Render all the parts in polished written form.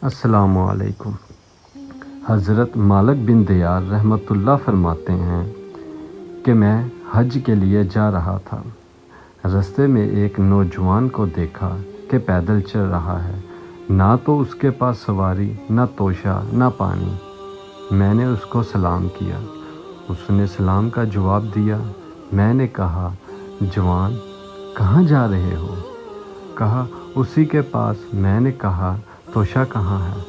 السلام علیکم۔ حضرت مالک بن دیار رحمۃ اللہ فرماتے ہیں کہ میں حج کے لیے جا رہا تھا۔ رستے میں ایک نوجوان کو دیکھا کہ پیدل چل رہا ہے، نہ تو اس کے پاس سواری، نہ توشہ، نہ پانی۔ میں نے اس کو سلام کیا، اس نے سلام کا جواب دیا۔ میں نے کہا، جوان کہاں جا رہے ہو؟ کہا، اسی کے پاس۔ میں نے کہا، توشہ کہاں ہے؟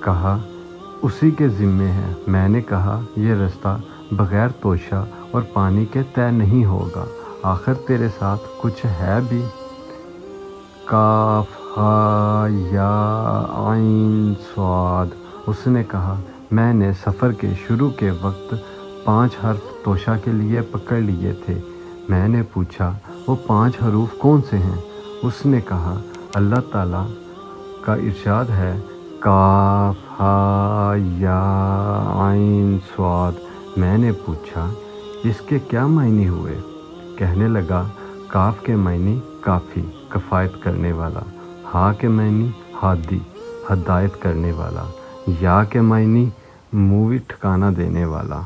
کہا، اسی کے ذمے ہے۔ میں نے کہا، یہ رستہ بغیر توشہ اور پانی کے طے نہیں ہوگا، آخر تیرے ساتھ کچھ ہے بھی؟ کاف ہا یا عین صاد۔ اس نے کہا، میں نے سفر کے شروع کے وقت 5 حرف توشہ کے لیے پکڑ لیے تھے۔ میں نے پوچھا، وہ 5 حروف کون سے ہیں؟ اس نے کہا، اللہ تعالیٰ کا ارشاد ہے، کاف ہا یا عین صاد۔ میں نے پوچھا، اس کے کیا معنی ہوئے؟ کہنے لگا، کاف کے معنی کافی، کفایت کرنے والا، ہا کے معنی ہادی، ہدایت کرنے والا، یا کے معنی موی ٹھکانہ دینے والا،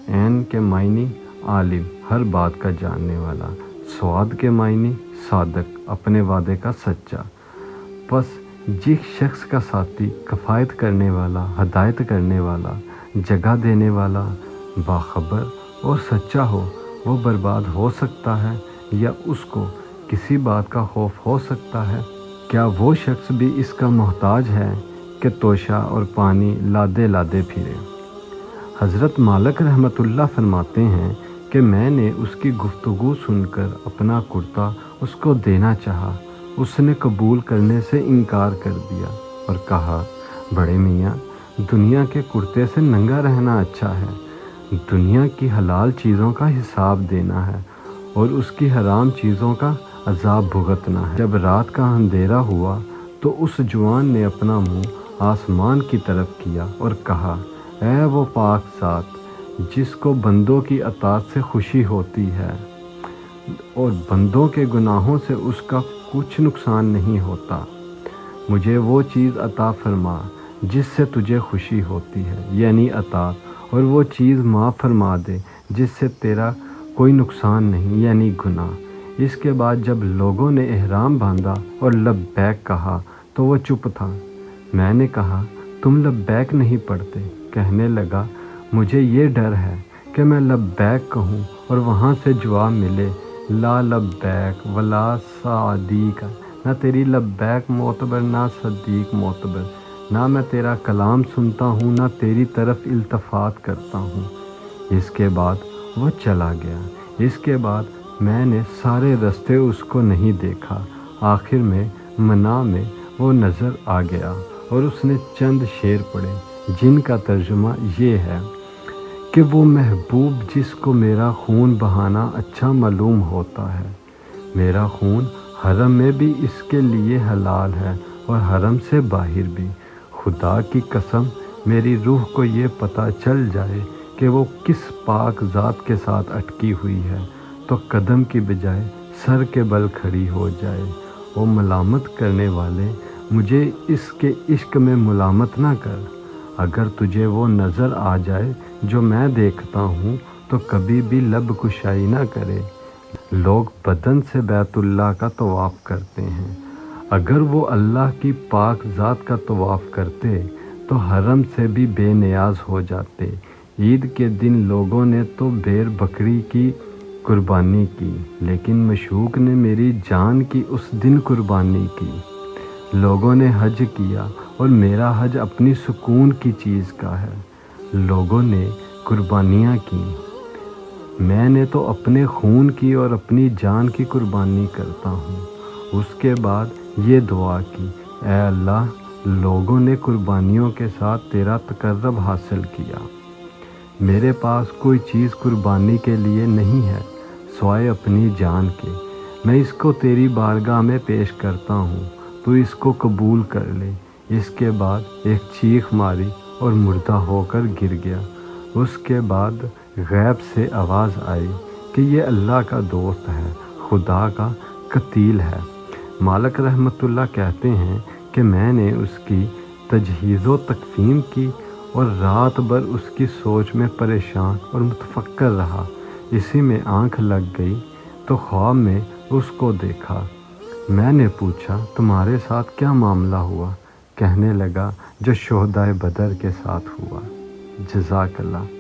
عین کے معنی عالم، ہر بات کا جاننے والا، صاد کے معنی صادق، اپنے وعدے کا سچا۔ پس جس شخص کا ساتھی کفایت کرنے والا، ہدایت کرنے والا، جگہ دینے والا، باخبر اور سچا ہو، وہ برباد ہو سکتا ہے یا اس کو کسی بات کا خوف ہو سکتا ہے؟ کیا وہ شخص بھی اس کا محتاج ہے کہ توشہ اور پانی لادے لادے پھرے؟ حضرت مالک رحمۃ اللہ فرماتے ہیں کہ میں نے اس کی گفتگو سن کر اپنا کرتا اس کو دینا چاہا۔ اس نے قبول کرنے سے انکار کر دیا اور کہا، بڑے میاں، دنیا کے کرتے سے ننگا رہنا اچھا ہے، دنیا کی حلال چیزوں کا حساب دینا ہے اور اس کی حرام چیزوں کا عذاب بھگتنا ہے۔ جب رات کا اندھیرا ہوا تو اس جوان نے اپنا منہ آسمان کی طرف کیا اور کہا، اے وہ پاک ذات جس کو بندوں کی اطاعت سے خوشی ہوتی ہے اور بندوں کے گناہوں سے اس کا کچھ نقصان نہیں ہوتا، مجھے وہ چیز عطا فرما جس سے تجھے خوشی ہوتی ہے، یعنی اطاعت، اور وہ چیز معاف فرما دے جس سے تیرا کوئی نقصان نہیں، یعنی گناہ۔ اس کے بعد جب لوگوں نے احرام باندھا اور لبیک کہا تو وہ چپ تھا۔ میں نے کہا، تم لبیک نہیں پڑھتے؟ کہنے لگا، مجھے یہ ڈر ہے کہ میں لبیک کہوں اور وہاں سے جواب ملے، لا لبیک ولا صدیق، نہ تیری لبیک معتبر، نہ صدیق معتبر، نہ میں تیرا کلام سنتا ہوں، نہ تیری طرف التفات کرتا ہوں۔ اس کے بعد وہ چلا گیا۔ اس کے بعد میں نے سارے رستے اس کو نہیں دیکھا۔ آخر میں منام میں وہ نظر آ گیا اور اس نے چند شعر پڑھے جن کا ترجمہ یہ ہے کہ وہ محبوب جس کو میرا خون بہانا اچھا معلوم ہوتا ہے، میرا خون حرم میں بھی اس کے لیے حلال ہے اور حرم سے باہر بھی۔ خدا کی قسم، میری روح کو یہ پتہ چل جائے کہ وہ کس پاک ذات کے ساتھ اٹکی ہوئی ہے تو قدم کی بجائے سر کے بل کھڑی ہو جائے۔ وہ ملامت کرنے والے، مجھے اس کے عشق میں ملامت نہ کر۔ اگر تجھے وہ نظر آ جائے جو میں دیکھتا ہوں تو کبھی بھی لب کشائی نہ کرے۔ لوگ بدن سے بیت اللہ کا طواف کرتے ہیں، اگر وہ اللہ کی پاک ذات کا طواف کرتے تو حرم سے بھی بے نیاز ہو جاتے۔ عید کے دن لوگوں نے تو بیر بکری کی قربانی کی، لیکن معشوق نے میری جان کی اس دن قربانی کی۔ لوگوں نے حج کیا اور میرا حج اپنی سکون کی چیز کا ہے۔ لوگوں نے قربانیاں کی، میں نے تو اپنے خون کی اور اپنی جان کی قربانی کرتا ہوں۔ اس کے بعد یہ دعا کی، اے اللہ، لوگوں نے قربانیوں کے ساتھ تیرا تقرب حاصل کیا، میرے پاس کوئی چیز قربانی کے لیے نہیں ہے سوائے اپنی جان کے، میں اس کو تیری بارگاہ میں پیش کرتا ہوں، تو اس کو قبول کر لے۔ اس کے بعد ایک چیخ ماری اور مردہ ہو کر گر گیا۔ اس کے بعد غیب سے آواز آئی کہ یہ اللہ کا دوست ہے، خدا کا قتیل ہے۔ مالک رحمتullah کہتے ہیں کہ میں نے اس کی تجہیز و تکفین کی اور رات بھر اس کی سوچ میں پریشان اور متفکر رہا۔ اسی میں آنکھ لگ گئی تو خواب میں اس کو دیکھا۔ میں نے پوچھا تمہارے ساتھ کیا معاملہ ہوا؟ کہنے لگا جو شہدائے بدر کے ساتھ ہوا۔ جزاک اللہ۔